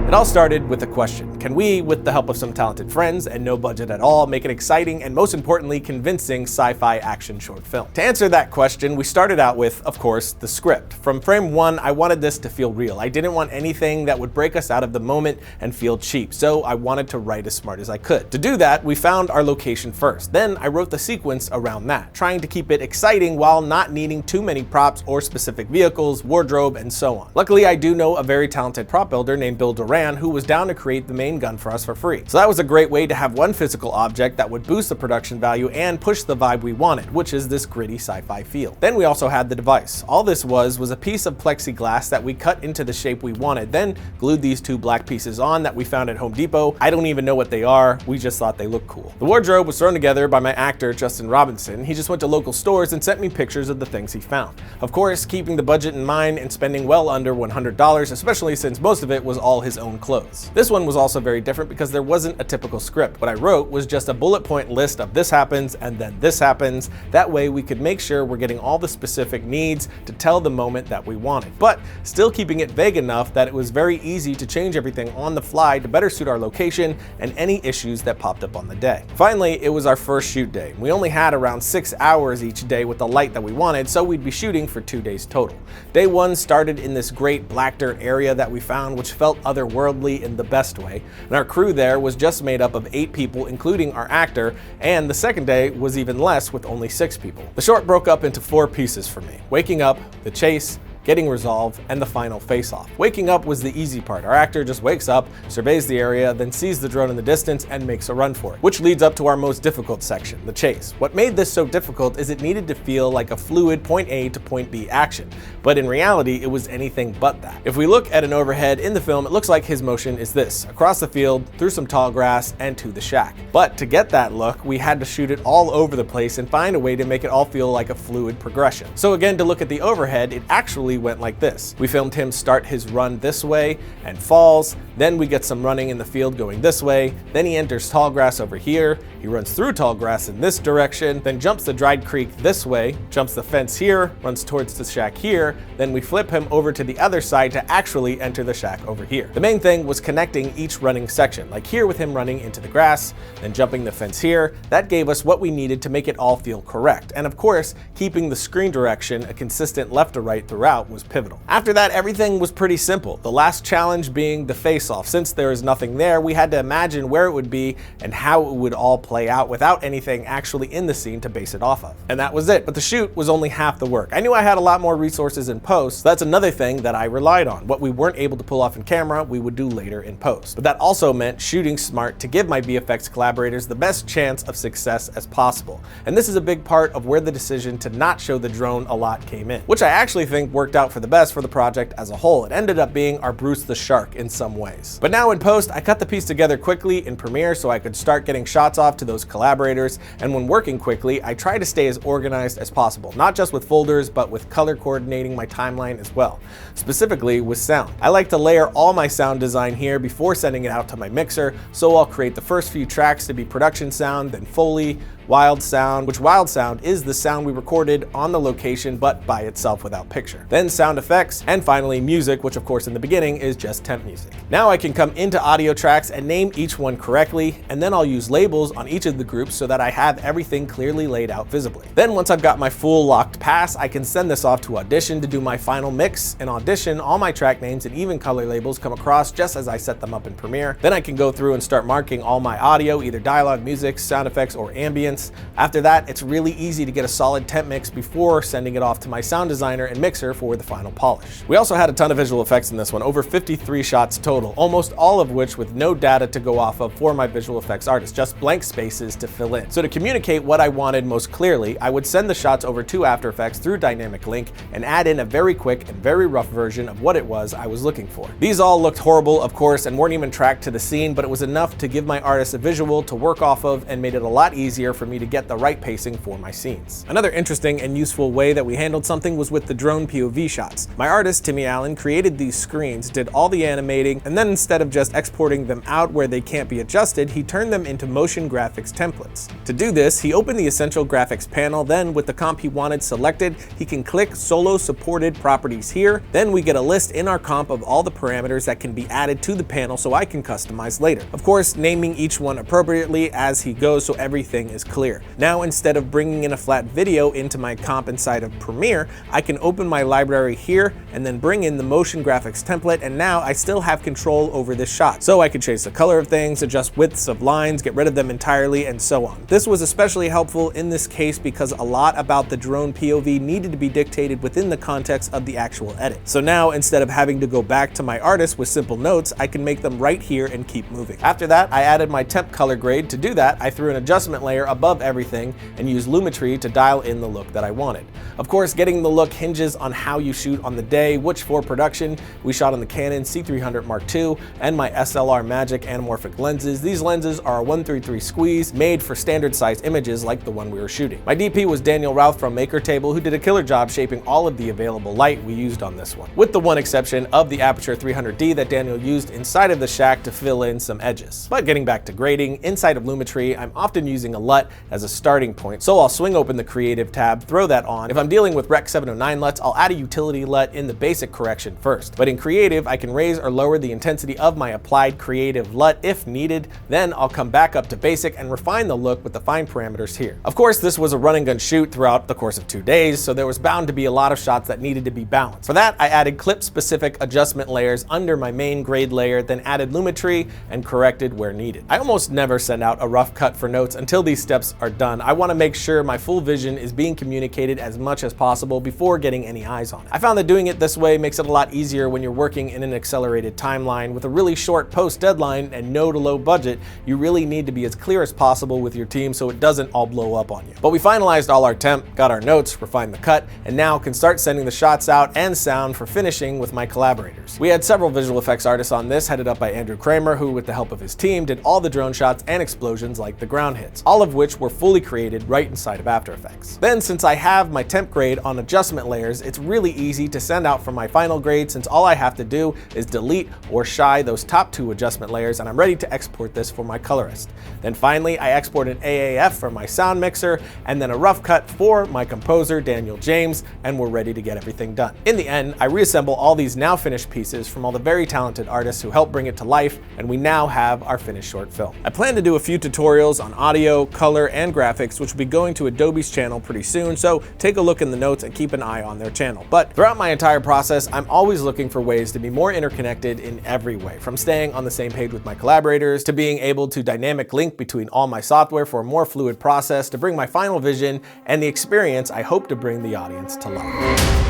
It all started with a question. Can we, with the help of some talented friends and no budget at all, make an exciting and most importantly convincing sci-fi action short film? To answer that question, we started out with, of course, the script. From frame one, I wanted this to feel real. I didn't want anything that would break us out of the moment and feel cheap, so I wanted to write as smart as I could. To do that, we found our location first. Then I wrote the sequence around that, trying to keep it exciting while not needing too many props or specific vehicles, wardrobe, and so on. Luckily, I do know a very talented prop builder named Bill Duran who was down to create the main gun for us for free. So that was a great way to have one physical object that would boost the production value and push the vibe we wanted, which is this gritty sci-fi feel. Then we also had the device. All this was a piece of plexiglass that we cut into the shape we wanted, then glued these two black pieces on that we found at Home Depot. I don't even know what they are, we just thought they looked cool. The wardrobe was thrown together by my actor, Justin Robinson. He just went to local stores and sent me pictures of the things he found. Of course, keeping the budget in mind and spending well under $100, especially since most of it was all his own clothes. This one was also very different because there wasn't a typical script. What I wrote was just a bullet point list of this happens and then this happens. That way we could make sure we're getting all the specific needs to tell the moment that we wanted, but still keeping it vague enough that it was very easy to change everything on the fly to better suit our location and any issues that popped up on the day. Finally, it was our first shoot day. We only had around 6 hours each day with the light that we wanted, so we'd be shooting for 2 days total. Day one started in this great black dirt area that we found, which felt otherworldly in the best way, and our crew there was just made up of 8 people, including our actor, and the second day was even less with only 6 people. The short broke up into 4 pieces for me: waking up, the chase, getting resolved, and the final face-off. Waking up was the easy part. Our actor just wakes up, surveys the area, then sees the drone in the distance and makes a run for it, which leads up to our most difficult section, the chase. What made this so difficult is it needed to feel like a fluid point A to point B action, but in reality, it was anything but that. If we look at an overhead in the film, it looks like his motion is this: across the field, through some tall grass, and to the shack. But to get that look, we had to shoot it all over the place and find a way to make it all feel like a fluid progression. So again, to look at the overhead, it actually went like this. We filmed him start his run this way and falls, then we get some running in the field going this way, then he enters tall grass over here, he runs through tall grass in this direction, then jumps the dried creek this way, jumps the fence here, runs towards the shack here, then we flip him over to the other side to actually enter the shack over here. The main thing was connecting each running section, like here with him running into the grass, then jumping the fence here. That gave us what we needed to make it all feel correct. And of course, keeping the screen direction a consistent left to right throughout was pivotal. After that, everything was pretty simple. The last challenge being the face-off. Since there is nothing there, we had to imagine where it would be and how it would all play out without anything actually in the scene to base it off of. And that was it. But the shoot was only half the work. I knew I had a lot more resources in post, so that's another thing that I relied on. What we weren't able to pull off in camera, we would do later in post. But that also meant shooting smart to give my VFX collaborators the best chance of success as possible. And this is a big part of where the decision to not show the drone a lot came in, which I actually think worked out for the best for the project as a whole. It ended up being our Bruce the Shark in some ways. But now in post, I cut the piece together quickly in Premiere so I could start getting shots off to those collaborators, and when working quickly, I try to stay as organized as possible, not just with folders, but with color coordinating my timeline as well, specifically with sound. I like to layer all my sound design here before sending it out to my mixer, so I'll create the first few tracks to be production sound, then Foley, wild sound, which wild sound is the sound we recorded on the location but by itself without picture. Then sound effects, and finally music, which of course in the beginning is just temp music. Now I can come into audio tracks and name each one correctly, and then I'll use labels on each of the groups so that I have everything clearly laid out visibly. Then once I've got my full locked pass, I can send this off to Audition to do my final mix. In Audition, all my track names and even color labels come across just as I set them up in Premiere. Then I can go through and start marking all my audio, either dialogue, music, sound effects, or ambience. After that, it's really easy to get a solid temp mix before sending it off to my sound designer and mixer for the final polish. We also had a ton of visual effects in this one, over 53 shots total, almost all of which with no data to go off of for my visual effects artist, just blank spaces to fill in. So to communicate what I wanted most clearly, I would send the shots over to After Effects through Dynamic Link and add in a very quick and very rough version of what it was I was looking for. These all looked horrible, of course, and weren't even tracked to the scene, but it was enough to give my artist a visual to work off of and made it a lot easier for me to get the right pacing for my scenes. Another interesting and useful way that we handled something was with the drone POV shots. My artist, Timmy Allen, created these screens, did all the animating, and then instead of just exporting them out where they can't be adjusted, he turned them into motion graphics templates. To do this, he opened the Essential Graphics panel, then with the comp he wanted selected, he can click Solo Supported Properties here, then we get a list in our comp of all the parameters that can be added to the panel so I can customize later. Of course, naming each one appropriately as he goes so everything is clear. Now, instead of bringing in a flat video into my comp inside of Premiere, I can open my library here and then bring in the motion graphics template, and now I still have control over this shot. So I can change the color of things, adjust widths of lines, get rid of them entirely, and so on. This was especially helpful in this case because a lot about the drone POV needed to be dictated within the context of the actual edit. So now, instead of having to go back to my artist with simple notes, I can make them right here and keep moving. After that, I added my temp color grade. To do that, I threw an adjustment layer above everything and used Lumetri to dial in the look that I wanted. Of course, getting the look hinges on how you shoot on the day, which for production, we shot on the Canon C300 Mark II and my SLR Magic anamorphic lenses. These lenses are a 133 squeeze made for standard size images like the one we were shooting. My DP was Daniel Routh from Maker Table, who did a killer job shaping all of the available light we used on this one, with the one exception of the Aperture 300D that Daniel used inside of the shack to fill in some edges. But getting back to grading, inside of Lumetri, I'm often using a LUT as a starting point, so I'll swing open the Creative tab, throw that on. If I'm dealing with Rec 709 LUTs, I'll add a utility LUT in the basic correction first. But in Creative, I can raise or lower the intensity of my applied Creative LUT if needed. Then I'll come back up to basic and refine the look with the fine parameters here. Of course, this was a run and gun shoot throughout the course of 2 days, so there was bound to be a lot of shots that needed to be balanced. For that, I added clip-specific adjustment layers under my main grade layer, then added Lumetri and corrected where needed. I almost never send out a rough cut for notes until these steps are done. I want to make sure my full vision is being communicated as much as possible before getting any eyes on it. I found that doing it this way makes it a lot easier when you're working in an accelerated timeline. With a really short post deadline and no to low budget, you really need to be as clear as possible with your team so it doesn't all blow up on you. But we finalized all our temp, got our notes, refined the cut, and now can start sending the shots out and sound for finishing with my collaborators. We had several visual effects artists on this, headed up by Andrew Kramer, who with the help of his team did all the drone shots and explosions like the ground hits, all of which were fully created right inside of After Effects. Then, since I have my temp grade on adjustment layers, it's really easy to send out for my final grade, since all I have to do is delete or shy those top 2 adjustment layers, and I'm ready to export this for my colorist. Then finally, I export an AAF for my sound mixer, and then a rough cut for my composer, Daniel James, and we're ready to get everything done. In the end, I reassemble all these now finished pieces from all the very talented artists who helped bring it to life, and we now have our finished short film. I plan to do a few tutorials on audio, color, and graphics, which will be going to Adobe's channel pretty soon, so take a look in the notes and keep an eye on their channel. But throughout my entire process, I'm always looking for ways to be more interconnected in every way, from staying on the same page with my collaborators, to being able to dynamic link between all my software for a more fluid process, to bring my final vision and the experience I hope to bring the audience to life.